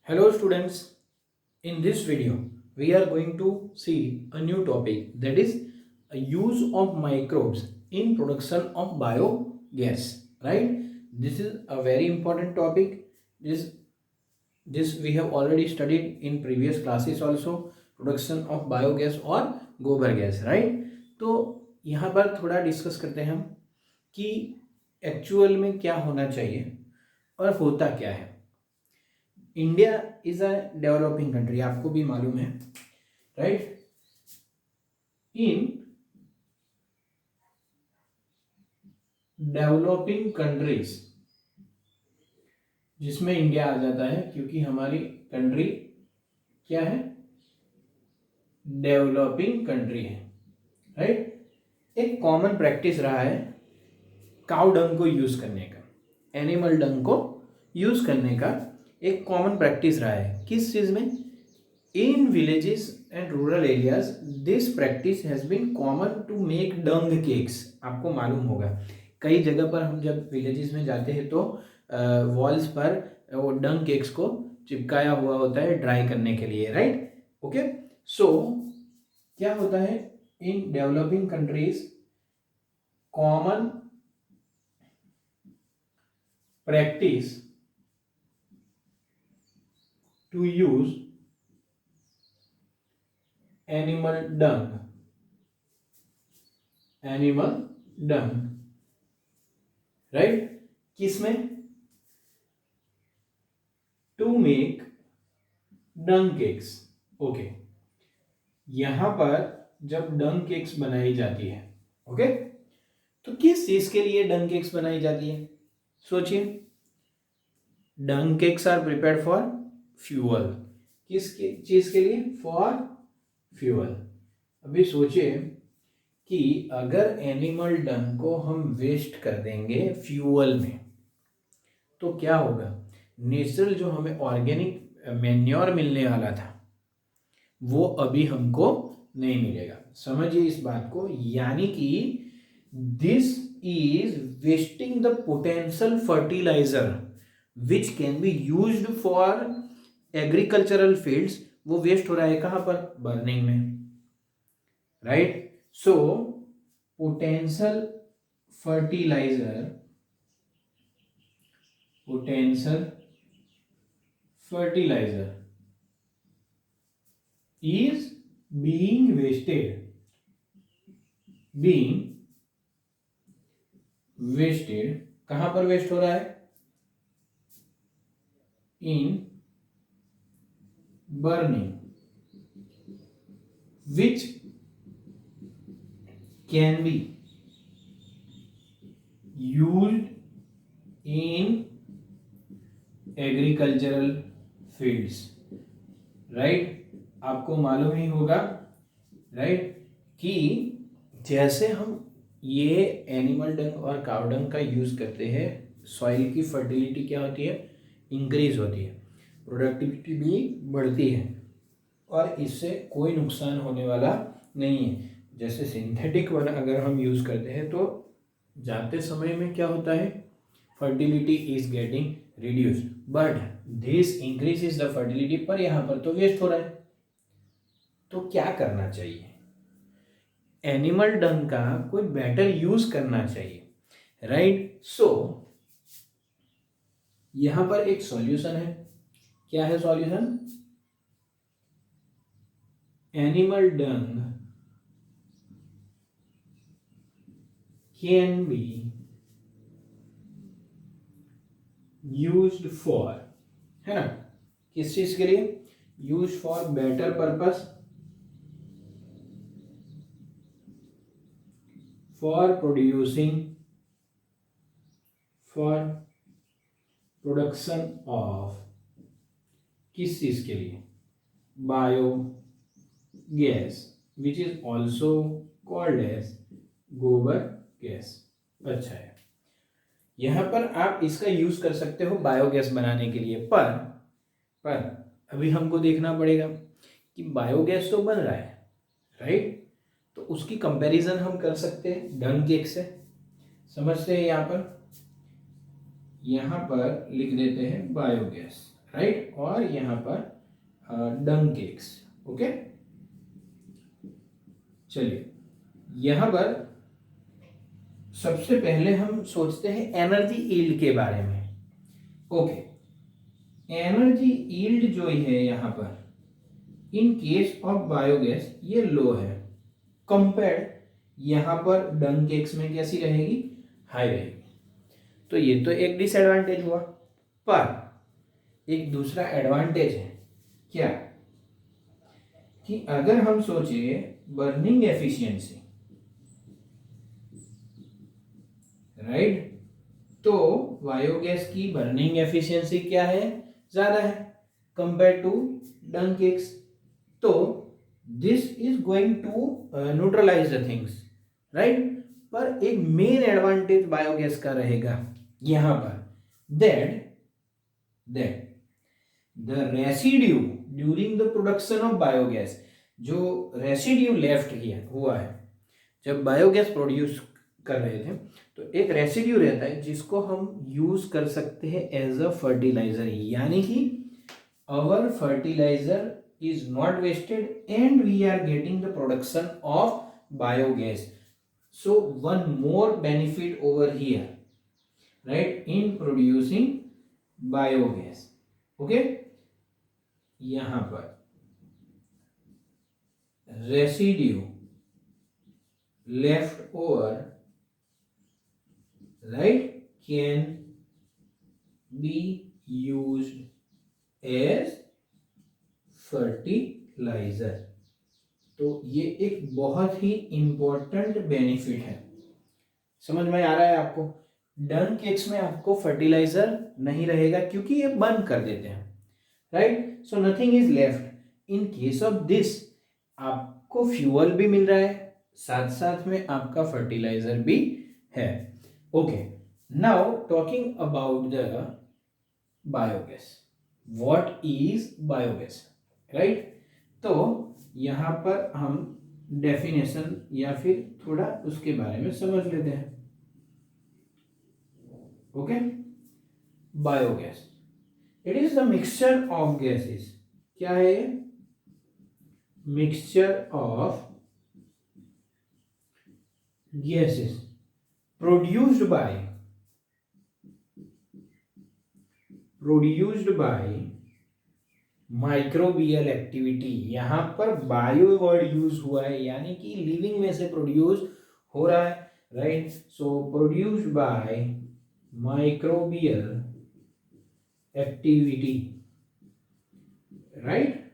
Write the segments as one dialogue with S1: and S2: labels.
S1: Hello students, in this video we are going to see a new topic, that is a use of microbes in production of biogas, right? This is a very important topic. This we have already studied in previous classes also, production of biogas और गोबर gas, right? तो यहाँ पर थोड़ा discuss करते हैं हम कि एक्चुअल में क्या होना चाहिए और होता क्या है। India is a developing country, आपको भी मालूम है, राइट? इन डेवलपिंग कंट्रीज, जिसमें इंडिया आ जाता है क्योंकि हमारी कंट्री क्या है, डेवलपिंग कंट्री है, राइट? एक कॉमन प्रैक्टिस रहा है काउ डंग को यूज करने का, एनिमल डंग को यूज करने का एक कॉमन प्रैक्टिस रहा है। किस चीज में? In villages and rural areas this practice has been common to make dung cakes. आपको मालूम होगा कई जगह पर हम जब विलेजेस में जाते हैं तो वॉल्स पर वो डंग केक्स को चिपकाया हुआ होता है ड्राई करने के लिए, राइट? ओके, सो क्या होता है in developing countries, common practice to use animal dung, right? किसमें? to make dung cakes. Okay, यहां पर जब डंग केक्स बनाई जाती है, ओके, तो किस चीज के लिए डंग केक्स बनाई जाती है? सोचिए, dung cakes are prepared for fuel. किस चीज के लिए? For fuel. अभी सोचिए कि अगर एनिमल डंग को हम वेस्ट कर देंगे फ्यूअल में तो क्या होगा? नेचुरल जो हमें ऑर्गेनिक मैन्योर मिलने वाला था वो अभी हमको नहीं मिलेगा। समझिए इस बात को, यानी कि this is wasting the potential fertilizer which can be used for agricultural fields. वो वेस्ट हो रहा है कहां पर? बर्निंग में, right? So potential fertilizer is being wasted। कहां पर वेस्ट हो रहा है? इन burning, which can be used in agricultural fields, right? आपको मालूम ही होगा, राइट, कि जैसे हम ये एनिमल डंग और काउ डंग का यूज करते हैं, सॉइल की फर्टिलिटी क्या होती है? इंक्रीज होती है, प्रोडक्टिविटी भी बढ़ती है और इससे कोई नुकसान होने वाला नहीं है। जैसे सिंथेटिक वन अगर हम यूज़ करते हैं तो जाते समय में क्या होता है? Fertility is getting reduced, but this increases the fertility, पर यहाँ पर तो वेस्ट हो रहा है। तो क्या करना चाहिए? एनिमल डंग का कोई बेटर यूज करना चाहिए, राइट? सो यहां पर एक सॉल्यूशन है। क्या है solution? Animal dung can be used for, है ना, किस चीज के लिए? Use for better purpose, for production of, किस चीज के लिए? Bio gas, which is also called as gobar gas. अच्छा है, यहां पर आप इसका यूज कर सकते हो बायोगैस बनाने के लिए, पर अभी हमको देखना पड़ेगा कि बायोगैस तो बन रहा है, राइट? तो उसकी कंपैरिजन हम कर सकते हैं डंग केक से। समझते हैं, यहां पर लिख देते हैं बायोगैस। राइट, और यहाँ पर डंग केक्स। ओके, चलिए यहाँ पर सबसे पहले हम सोचते हैं एनर्जी यील्ड के बारे में। ओके, एनर्जी यील्ड जो है यहाँ पर इन केस ऑफ बायोगैस ये लो है, कंपेयर्ड यहाँ पर डंग केक्स में कैसी रहेगी, हाई रहेगी। तो ये तो एक डिसएडवांटेज हुआ, पर एक दूसरा एडवांटेज है क्या, कि अगर हम सोचे बर्निंग एफिशिएंसी, राइट, तो बायोगैस की बर्निंग एफिशिएंसी क्या है, ज्यादा है कंपेयर टू डंग केक्स। तो this is going to neutralize the things, right. पर एक मेन एडवांटेज बायोगैस का रहेगा यहां पर, that the residue during the production of biogas, जो रेसिड्यू लेफ्ट हुआ है जब बायोगैस प्रोड्यूस कर रहे थे, तो एक रेसिड्यू रहता है जिसको हम यूज कर सकते हैं एज अ फर्टिलाइजर, यानी कि our fertiliser is not wasted and we are getting the production of biogas. So one more benefit over here, right, in producing biogas. Okay, यहां पर residue left over, right, can be used as fertilizer। तो ये एक बहुत ही important benefit है, समझ में आ रहा है आपको। डंग केक्स में आपको फर्टिलाइजर नहीं रहेगा क्योंकि ये बंद कर देते हैं, right, so nothing is left. In case of this आपको फ्यूअल भी मिल रहा है, साथ साथ में आपका फर्टिलाइजर भी है। Okay, now talking about the biogas. What is biogas, right? तो यहाँ पर हम डेफिनेशन या फिर थोड़ा उसके बारे में समझ लेते हैं। Okay, biogas, it is the mixture of gases. क्या है ये, mixture of gases produced by microbial activity. यहां पर बायो वर्ड यूज हुआ है, यानी कि लिविंग में से प्रोड्यूस हो रहा है, right. So produced by microbial activity, right.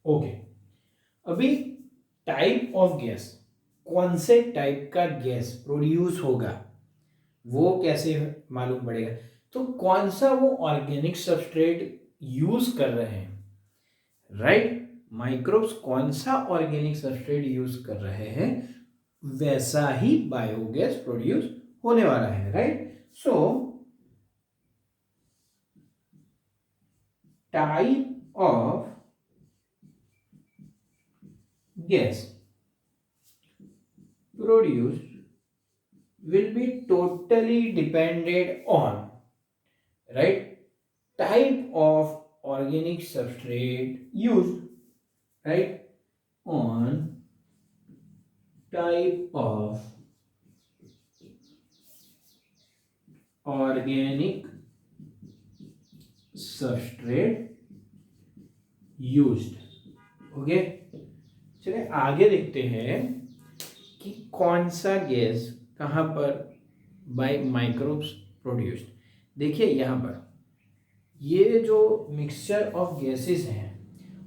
S1: Okay, अभी टाइप ऑफ गैस, कौन से टाइप का गैस प्रोड्यूस होगा वो कैसे मालूम पड़ेगा, तो कौन सा वो ऑर्गेनिक सबस्ट्रेट यूज कर रहे हैं, राइट, माइक्रोब्स कौन सा ऑर्गेनिक सबस्ट्रेट यूज कर रहे हैं वैसा ही बायोगैस प्रोड्यूस होने वाला है, right. So type of gas produced will be totally dependent on, right, type of organic substrate used, right, on type of organic substrate used। Okay, चलिए आगे देखते हैं कि कौन सा गैस कहाँ पर बाय माइक्रोब्स प्रोड्यूस्ड। देखिए यहाँ पर ये जो मिक्सचर ऑफ गैसेस हैं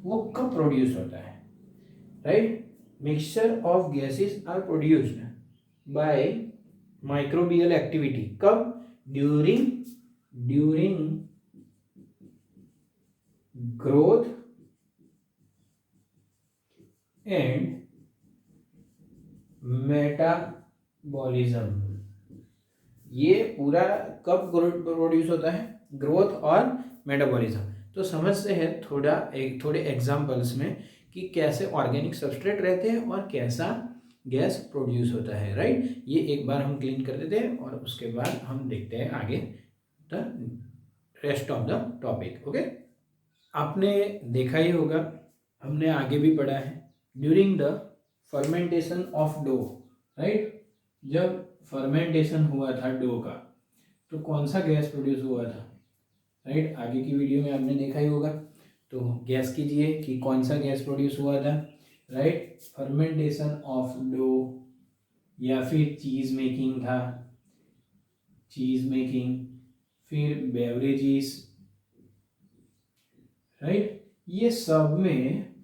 S1: वो कब प्रोड्यूस होता है, right, mixture of gases are produced by microbial activity, कब, ड्यूरिंग ग्रोथ एंड मेटाबॉलिज्म। ये पूरा कब प्रोड्यूस होता है, ग्रोथ और मेटाबॉलिज्म। तो समझते हैं थोड़े एग्जांपल्स में कि कैसे ऑर्गेनिक सबस्ट्रेट रहते हैं और कैसा गैस प्रोड्यूस होता है, राइट। ये एक बार हम क्लीन कर देते हैं और उसके बाद हम देखते हैं आगे the rest of the topic. Okay, आपने देखा ही होगा, हमने आगे भी पढ़ा है, during the fermentation of dough, right, जब फर्मेंटेशन हुआ था डो का तो कौन सा गैस प्रोड्यूस हुआ था, राइट, आगे की वीडियो में आपने देखा ही होगा। तो गैस कीजिए कि कौन सा गैस प्रोड्यूस हुआ था, राइट, फर्मेंटेशन ऑफ डो या फिर चीज़ मेकिंग था, चीज़ मेकिंग, फिर बेवरेजेस, राइट, ये सब में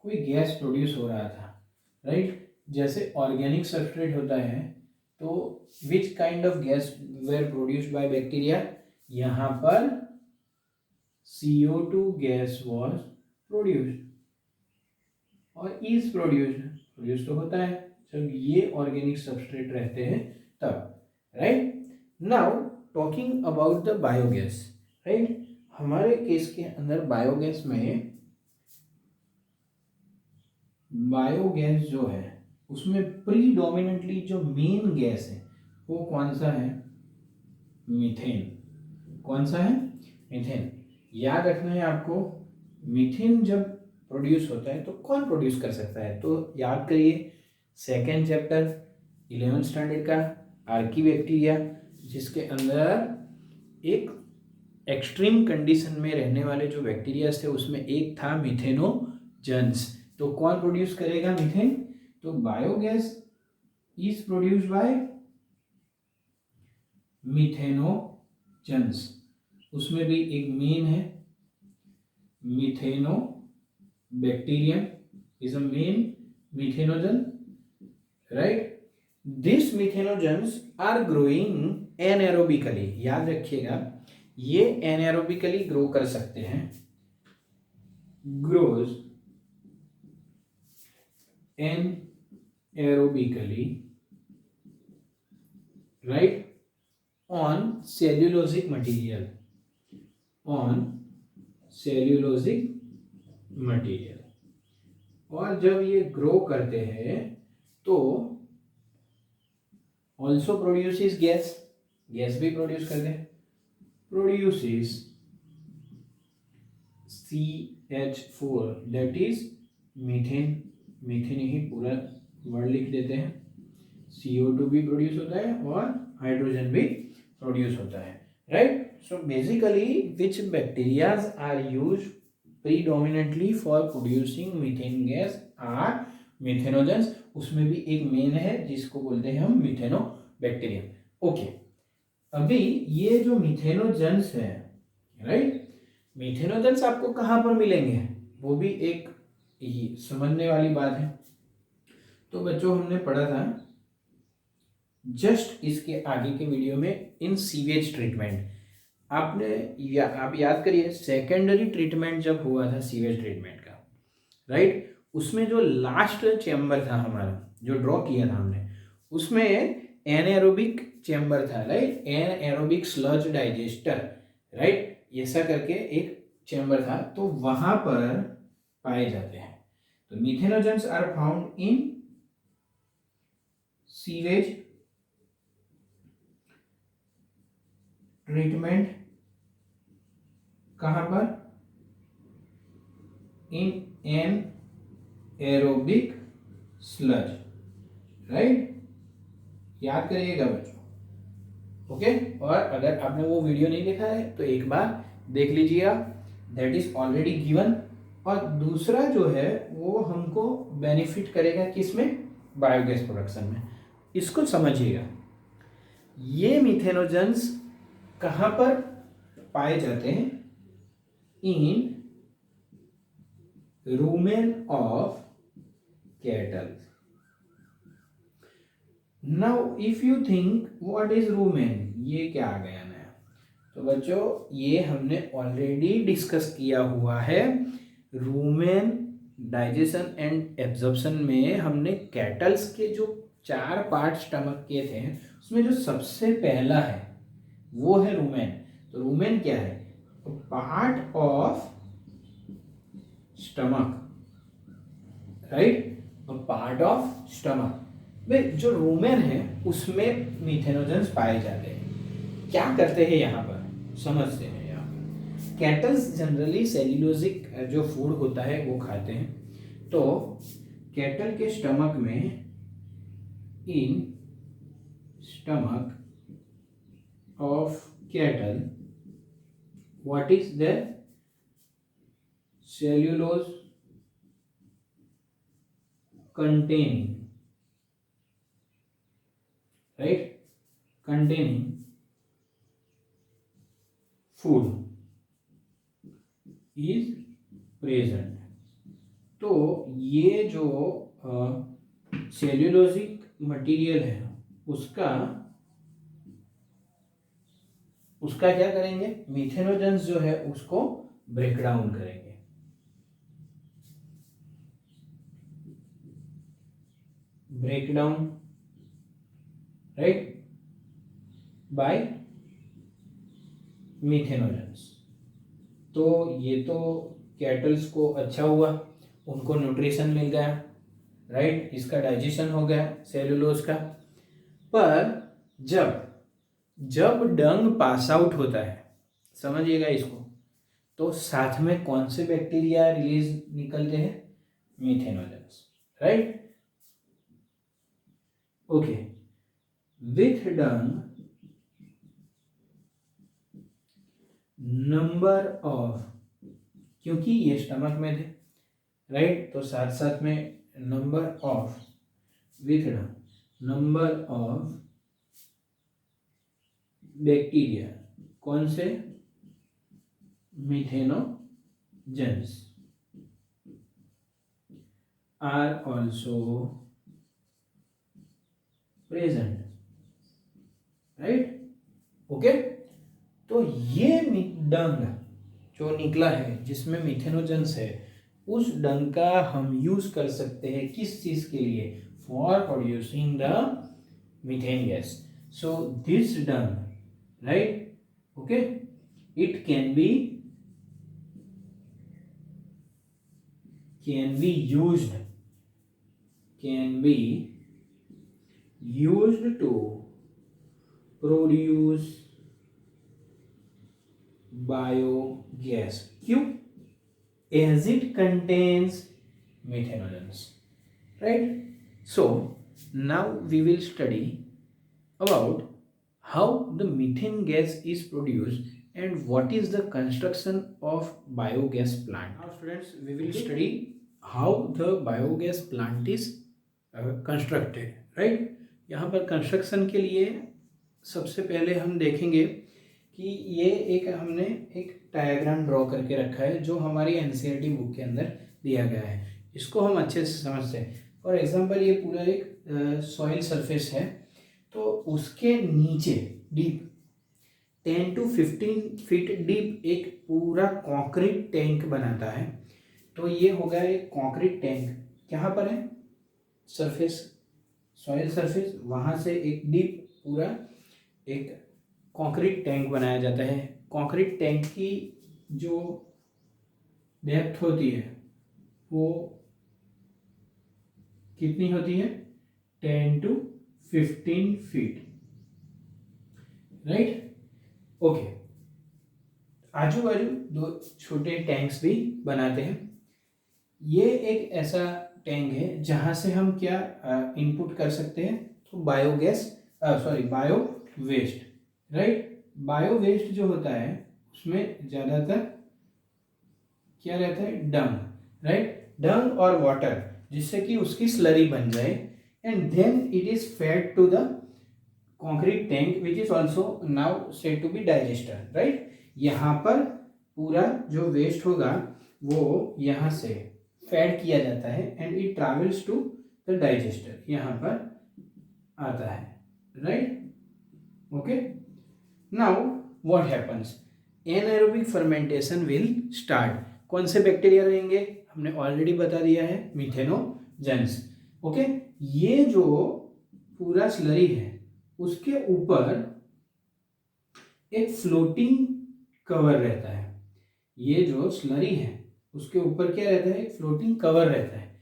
S1: कोई गैस प्रोड्यूस हो रहा था, राइट। जैसे ऑर्गेनिक सब्सट्रेट होता है तो which kind of gas were produced by bacteria, यहाँ पर CO2 गैस वॉज प्रोड्यूस्ड और इज प्रोड्यूस तो होता है जब ये ऑर्गेनिक सब्सट्रेट रहते हैं तब, right. Now talking about the biogas, right, हमारे केस के अंदर बायोगैस में, बायोगैस जो है उसमें प्रीडोमिनेंटली जो मेन गैस है वो कौन सा है, मीथेन। कौन सा है, मीथेन। याद रखना है आपको, मीथेन जब प्रोड्यूस होता है तो कौन प्रोड्यूस कर सकता है, तो याद करिए सेकेंड चैप्टर 11th स्टैंडर्ड का आर्कीबैक्टीरिया, जिसके अंदर एक एक्सट्रीम कंडीशन में रहने वाले जो बैक्टीरिया थे उसमें एक था मिथेनोजन्स। तो कौन प्रोड्यूस करेगा मीथेन, तो biogas is produced by methanogens, उसमें भी एक मेन है methanobacterium is a main methanogen, right. This methanogens are growing anaerobically, याद रखिएगा ये एनारोबिकली ग्रो कर सकते हैं, grows anaerobically, right, on cellulosic material, on cellulosic material। और जब ये ग्रो करते हैं तो ऑल्सो प्रोड्यूसेस गैस, गैस भी प्रोड्यूस करते हैं, produces CH4 that is methane, methane ही पूरा वर्ड लिख देते हैं, CO2 भी प्रोड्यूस होता है और हाइड्रोजन भी प्रोड्यूस होता है, right. So basically which bacterias are used predominantly for producing methane gas are methanogens, उसमें भी एक मेन है जिसको बोलते हैं हम मिथेनोबैक्टीरियम। ओके, अभी ये जो मिथेनोजन्स है, राइट, मिथेनोजन्स आपको कहाँ पर मिलेंगे वो भी एक ये समझने वाली बात है। तो बच्चों हमने पढ़ा था जस्ट इसके आगे के वीडियो में इन सीवेज ट्रीटमेंट, आपने आप याद करिए सेकेंडरी ट्रीटमेंट जब हुआ था सीवेज ट्रीटमेंट का, राइट, उसमें जो लास्ट चैम्बर था हमारा जो ड्रॉ किया था हमने, उसमें एनाएरोबिक चैम्बर था, राइट, एनाएरोबिक स्लज डाइजेस्टर, राइट, ऐसा करके एक चैम्बर था, तो वहां पर पाए जाते हैं। तो methanogens are found in sewage treatment, कहां पर, in anaerobic sludge, right, याद करिएगा बच्चों। ओके, और अगर आपने वो वीडियो नहीं देखा है तो एक बार देख लीजिएगा, दैट इज ऑलरेडी गिवन। और दूसरा जो है वो हमको बेनिफिट करेगा किसमें, बायोगैस प्रोडक्शन में। इसको समझिएगा, ये मिथेनोजन्स कहाँ पर पाए जाते हैं, in rumen of cattle. Now if you think what is rumen, ये क्या आ गया नया, तो बच्चों ये हमने ऑलरेडी डिस्कस किया हुआ है। रूमेन डाइजेशन एंड एब्जॉर्प्शन में हमने कैटल्स के जो 4 पार्ट स्टमक के थे उसमें जो सबसे पहला है वो है रूमेन। तो रूमेन क्या है, part of stomach, right, part of stomach में जो रूमेन है उसमें मिथेनोजन्स पाए जाते हैं। क्या करते हैं यहाँ पर समझते हैं, यहाँ कैटल्स जनरली सेल्यूलोजिक जो फूड होता है वो खाते हैं. तो कैटल के स्टमक में, in stomach of cattle, what is the cellulose containing, right, containing food is present. तो ये जो सेल्यूलोजिक मटेरियल है उसका क्या करेंगे, मिथेनोजेंस जो है उसको ब्रेक डाउन करेंगे. Break down, right, by methanogens. तो ये तो कैटल्स को अच्छा हुआ, उनको न्यूट्रिशन मिल गया, राइट, इसका डाइजेशन हो गया सेल्यूलोज का. पर जब डंग पास आउट होता है, समझिएगा इसको, तो साथ में कौन से बैक्टीरिया रिलीज निकलते हैं, methanogens, right. Okay, with dung number of, क्योंकि ये स्टमक में थे, राइट, तो साथ साथ में number of, with dung number of bacteria, कौन से, methanogens, are also present, right. Okay, तो ये डंग जो निकला है जिसमें मिथेनोजेंस है, उस डंग का हम यूज कर सकते हैं किस चीज के लिए, for producing the methane gas. So this dung, right, okay, it can be used to produce biogas. क्यों? As it contains methanogens, right. So now we will study about how the methane gas is produced and what is the construction of biogas plant. Now students, we will study how the biogas plant is constructed, right. यहाँ पर construction के लिए सबसे पहले हम देखेंगे कि ये हमने एक डायग्राम ड्रॉ करके रखा है जो हमारी एनसीईआरटी बुक के अंदर दिया गया है. इसको हम अच्छे से समझते हैं. फॉर एग्जांपल ये पूरा एक सॉइल सरफेस है, तो उसके नीचे डीप 10 to 15 फीट डीप एक पूरा कंक्रीट टैंक बनाता है. तो ये हो गया एक कंक्रीट टैंक. कहाँ पर है, सरफेस, सॉइल सरफेस, वहाँ से एक डीप पूरा एक कंक्रीट टैंक बनाया जाता है. कंक्रीट टैंक की जो डेप्थ होती है वो कितनी होती है, 10 to 15 फीट, राइट. ओके, आजू बाजू दो छोटे टैंक्स भी बनाते हैं. ये एक ऐसा टैंक है जहां से हम क्या इनपुट कर सकते हैं, तो biogas, bio waste, right. Bio waste जो होता है उसमें ज़्यादातर क्या रहता है, डंग, राइट, डंग और वाटर, जिससे कि उसकी स्लरी बन जाए, and then it is fed to the concrete tank which is also now said to be digester, right. यहाँ पर पूरा जो वेस्ट होगा वो यहाँ से फेड किया जाता है and it travels to the digester, यहाँ पर आता है, right. Okay, now what happens, anaerobic fermentation will start. कौन से बैक्टीरिया रहेंगे, हमने ऑलरेडी बता दिया है, मिथेनोजेंस. ओके, ये जो पूरा स्लरी है उसके ऊपर एक फ्लोटिंग कवर रहता है. ये जो स्लरी है उसके ऊपर क्या रहता है, एक फ्लोटिंग कवर रहता है,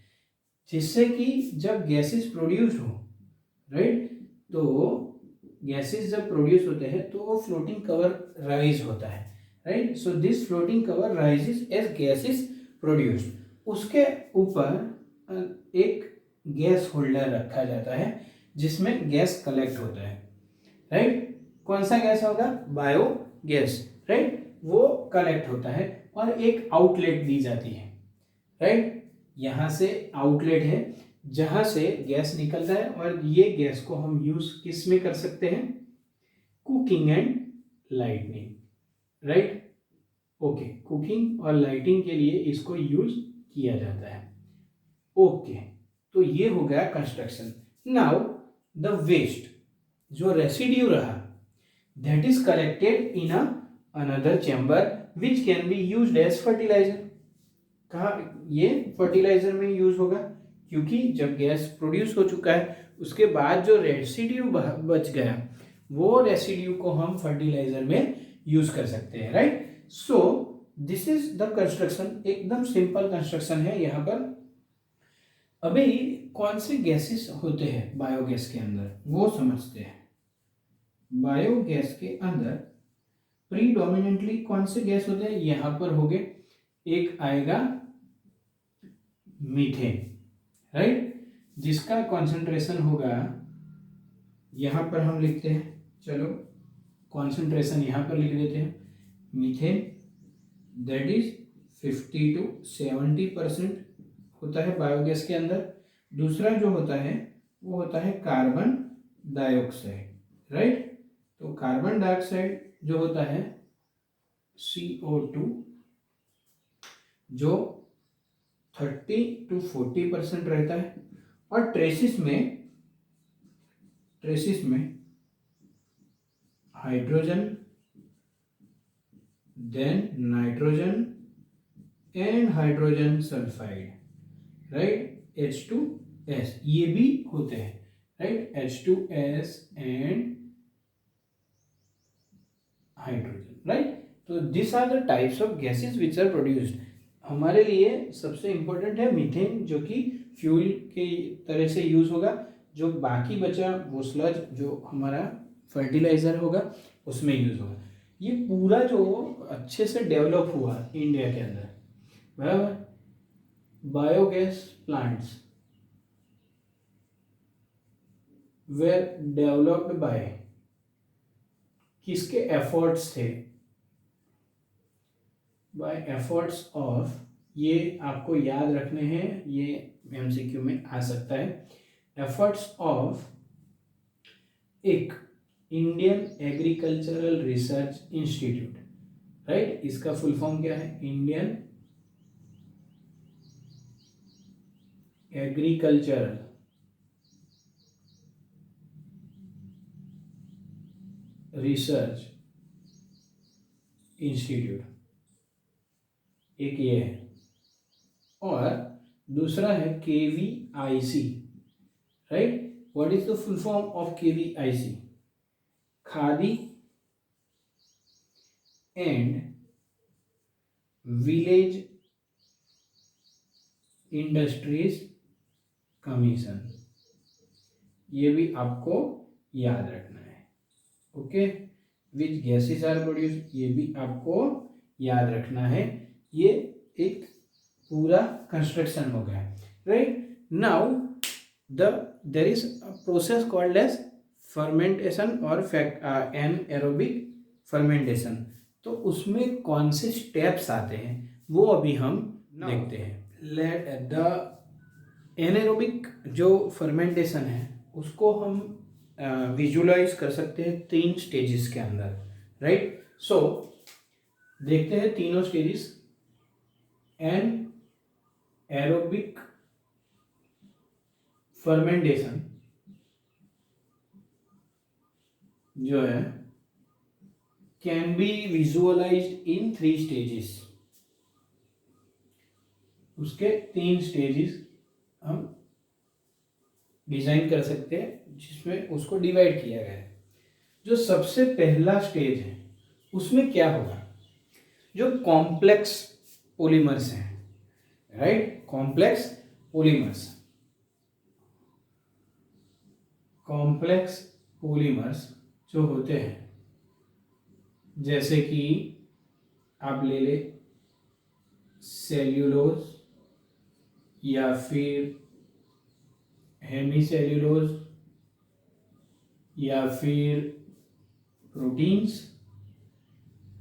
S1: जिससे कि जब गैसेस प्रोड्यूस हो, राइट, तो गैसेस जब प्रोड्यूस होते हैं तो वो फ्लोटिंग कवर राइज होता है, right. So this floating cover rises as gas is produced. उसके ऊपर एक गैस होल्डर रखा जाता है जिसमें गैस कलेक्ट होता है. राइट. कौन सा गैस होगा? Bio gas. राइट. वो कलेक्ट होता है और एक आउटलेट दी जाती है. राइट. यहाँ से आउटलेट है जहां से गैस निकलता है और ये गैस को हम यूज किस में कर सकते हैं? Cooking and lightning. Right. Okay. Cooking और लाइटिंग के लिए इसको यूज किया जाता है. ओके. तो ये हो गया कंस्ट्रक्शन. नाउ द वेस्ट, जो रेसिड्यू रहा, that is collected in another chamber which can be used as fertilizer. कहा ये फर्टिलाइजर में यूज होगा क्योंकि जब गैस प्रोड्यूस हो चुका है उसके बाद जो रेसिड्यू बच गया वो रेसिड्यू को हम फर्टिलाइजर में यूज कर सकते हैं. Right. So this is the construction. एकदम सिंपल कंस्ट्रक्शन है यहाँ पर. अभी कौन से गैसेस होते हैं बायोगैस के अंदर वो समझते हैं. बायोगैस के अंदर प्रीडोमिनेंटली कौन से गैस होते हैं? यहाँ पर हो गए. एक आएगा मीथेन. राइट. जिसका कॉन्सेंट्रेशन होगा, यहाँ पर हम लिखते हैं, चलो कॉन्सेंट्रेशन यहाँ पर लिख देते हैं. मीथेन दैट इज 50 to 70% होता है बायोगैस के अंदर. दूसरा जो होता है वो होता है कार्बन डाइऑक्साइड. राइट. तो कार्बन डाइऑक्साइड जो होता है CO2 जो 30 to 40% रहता है. और ट्रेसिस में hydrogen, then nitrogen and hydrogen sulphide. Right. H2S ये भी होते हैं. Right. H2S and hydrogen. Right. तो this are the types of gases which are produced. हमारे लिए सबसे इंपॉर्टेंट है मीथेन जो कि फ्यूल के तरह से यूज होगा. जो बाकी बचा वो स्लज जो हमारा फर्टिलाइजर होगा उसमें यूज होगा. ये पूरा जो अच्छे से डेवलप हुआ इंडिया के अंदर, बराबर. Biogas plants were developed by किसके एफर्ट्स थे? बाय एफर्ट्स ऑफ, ये आपको याद रखने हैं, ये MCQ में आ सकता है. एफर्ट्स ऑफ एक Indian agricultural research institute. Right. इसका फुल फॉर्म क्या है? Indian agricultural research institute. एक ये है. और दूसरा है KVIC. Right. What is the full form of KVIC? Khadi and village industries commission. ये भी आपको याद रखना है. Okay. Which gases are produce, ये भी आपको याद रखना है. ये एक पूरा कंस्ट्रक्शन हो गया. Right. Now there is a process called as fermentation और एनएरोबिक फर्मेंटेशन. तो उसमें कौन से स्टेप्स आते हैं वो अभी हम देखते हैं. द एनएरोबिक जो फर्मेंटेशन है उसको हम विजुलाइज कर सकते हैं 3 स्टेजेस के अंदर. राइट. सो देखते हैं तीनों स्टेजेस. एन एरोबिक फर्मेंटेशन जो है can be visualised in 3 stages. उसके 3 स्टेजेस हम डिजाइन कर सकते हैं जिसमें उसको डिवाइड किया गया है. जो सबसे पहला स्टेज है उसमें क्या होगा? जो कॉम्प्लेक्स पॉलीमर्स हैं. राइट. कॉम्प्लेक्स पॉलीमर्स जो होते हैं जैसे कि आप ले ले सेल्यूलोज या फिर हेमी सेल्यूलोज या फिर प्रोटीन्स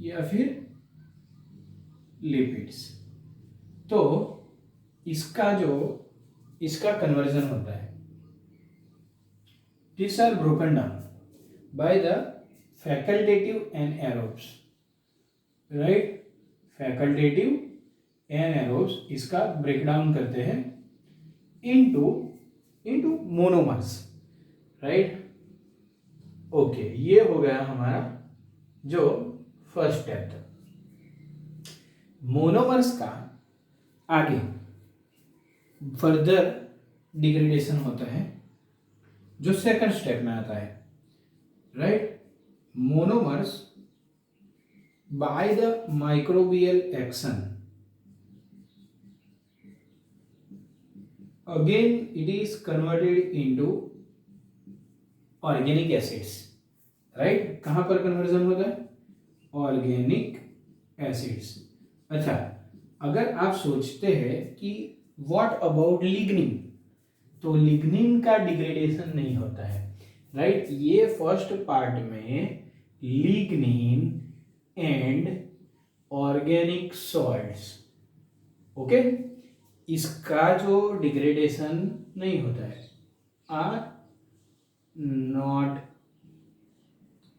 S1: या फिर लिपिड्स। तो इसका कन्वर्जन होता है, this are broken down by the facultative anaerobes, right. Facultative anaerobes इसका ब्रेकडाउन करते हैं इनटू मोनोमर्स, राइट। ओके, ये हो गया हमारा जो फर्स्ट स्टेप था। मोनोमर्स का आगे फर्दर डिग्रेडेशन होता है जो सेकंड स्टेप में आता है, right. Monomers by the microbial action again it is converted into organic acids, right. कहां पर कन्वर्जन होता है? Organic acids. अच्छा, अगर आप सोचते हैं कि व्हाट अबाउट लिग्निन, तो लिग्निन का डिग्रेडेशन नहीं होता है, राइट। ये फर्स्ट पार्ट में lignin and organic salts, okay, इसका जो डिग्रेडेशन नहीं होता है, आर नॉट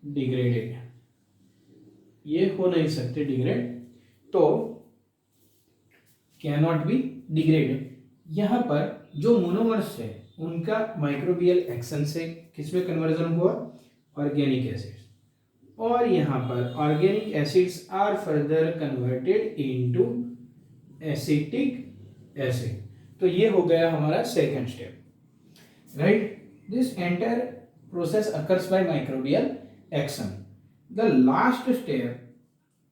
S1: डिग्रेडेड, ये हो नहीं सकते डिग्रेड, तो कैन नॉट बी डिग्रेडेड। यहां पर जो मोनोमर्स है उनका माइक्रोबियल एक्शन से किसमें कन्वर्जन हुआ? ऑर्गेनिक एसिड्स, और यहां पर organic acids are further converted into acetic acid. तो ये हो गया हमारा second step, right. This entire process occurs by microbial action. The last step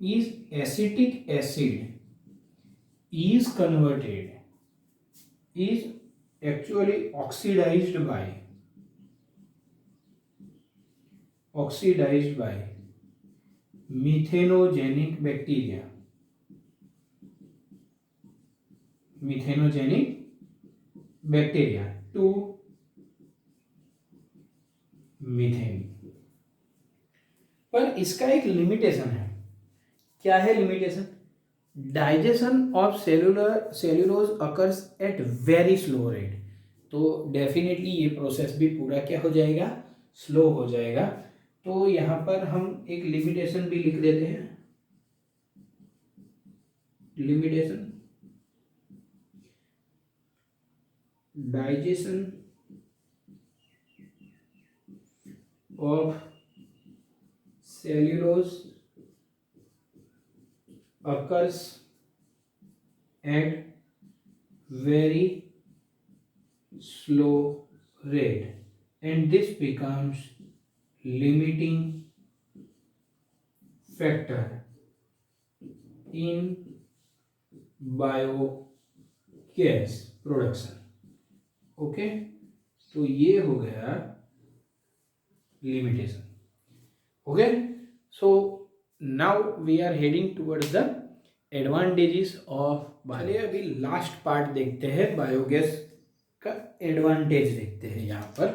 S1: is acetic acid is converted, is actually oxidized by methanogenic bacteria, to methane. पर इसका एक limitation है। क्या है limitation? Digestion of cellulose occurs at very slow rate. तो definitely ये process भी पूरा क्या हो जाएगा? स्लो हो जाएगा। तो यहाँ पर हम एक लिमिटेशन भी लिख देते हैं, limitation digestion of cellulose occurs at very slow rate, and this becomes limiting factor in biogas production, okay. तो ये हो गया limitation, okay. So now we are heading towards the advantages of bio. चलिए अभी लास्ट पार्ट देखते हैं, biogas का advantage देखते हैं यहाँ पर।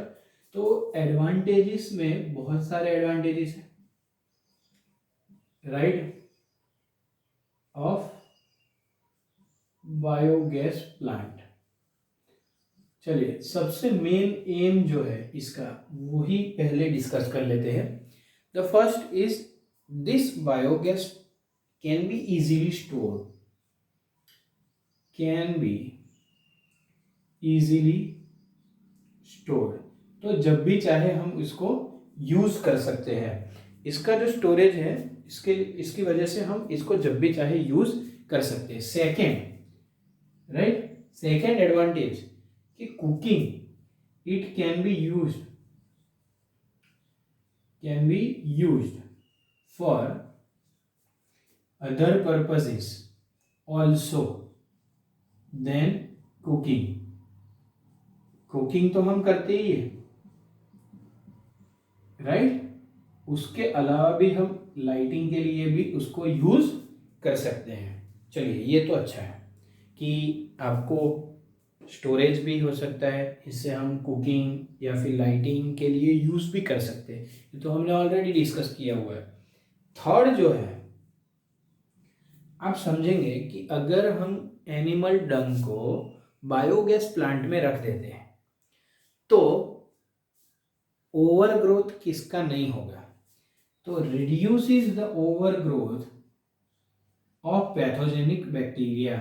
S1: तो एडवांटेजेस में बहुत सारे एडवांटेजेस हैं, राइट, ऑफ बायोगैस प्लांट। चलिए सबसे मेन एम जो है इसका वही पहले डिस्कस कर लेते हैं। The first is this biogas can be easily stored, can be easily stored. तो जब भी चाहे हम इसको यूज कर सकते हैं। इसका जो स्टोरेज है इसकी वजह से हम इसको जब भी चाहे यूज कर सकते हैं। सेकेंड, राइट, सेकेंड एडवांटेज कि cooking it can be used for other purposes also then cooking. Cooking तो हम करते ही है, राइट। उसके अलावा भी हम लाइटिंग के लिए भी उसको यूज कर सकते हैं। चलिए ये तो अच्छा है कि आपको स्टोरेज भी हो सकता है, इससे हम कुकिंग या फिर लाइटिंग के लिए यूज़ भी कर सकते हैं, ये तो हमने ऑलरेडी डिस्कस किया हुआ है। थर्ड जो है, आप समझेंगे कि अगर हम एनिमल डंग को बायोगैस प्लांट में रख देते हैं तो ओवर ग्रोथ किसका नहीं होगा, तो reduces the over growth of pathogenic bacteria,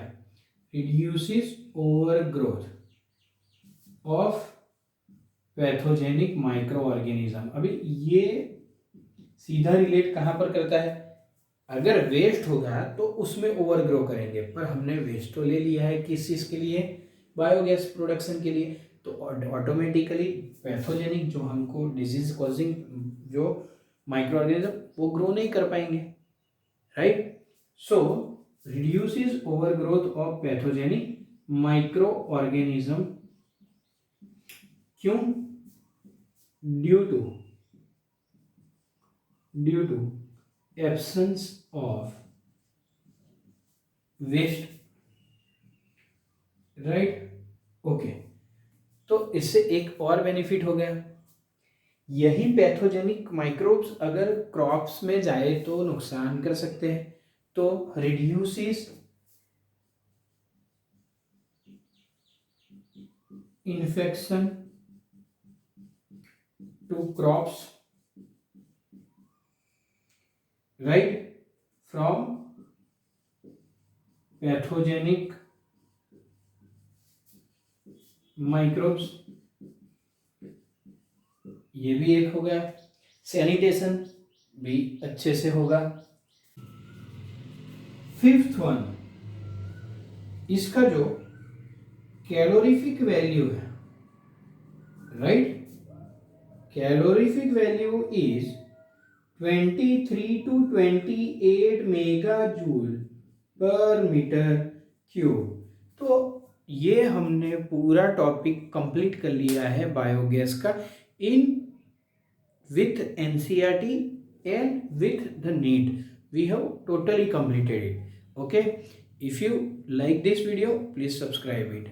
S1: reduces over growth of pathogenic micro organism. अभी ये सीधा रिलेट कहाँ पर करता है, अगर वेस्ट होगा तो उसमें ओवर ग्रो करेंगे, पर हमने वेस्ट तो ले लिया है किस चीज़ के लिए, बायोगैस प्रोडक्शन के लिए, तो ऑटोमेटिकली पैथोजेनिक जो हमको डिजीज कॉजिंग जो माइक्रो ऑर्गेनिज्म वो ग्रो नहीं कर पाएंगे, right. So reduces over growth of pathogenic micro organism, क्यों, due to absence of waste, right, okay. तो इससे एक और बेनिफिट हो गया, यही पैथोजेनिक माइक्रोब्स अगर क्रॉप्स में जाए तो नुकसान कर सकते हैं, तो reduces infection to crops, right, from pathogenic microbes, ये भी एक हो गया। सैनिटेशन भी अच्छे से होगा। फिफ्थ वन, इसका जो कैलोरीफिक वैल्यू है, right, calorific value is 23 to 28 mega joule per metre cube. तो ये हमने पूरा टॉपिक कंप्लीट कर लिया है बायोगैस का इन with NCERT and with the NEET. We have totally completed it. Okay, if you like this video, please subscribe it.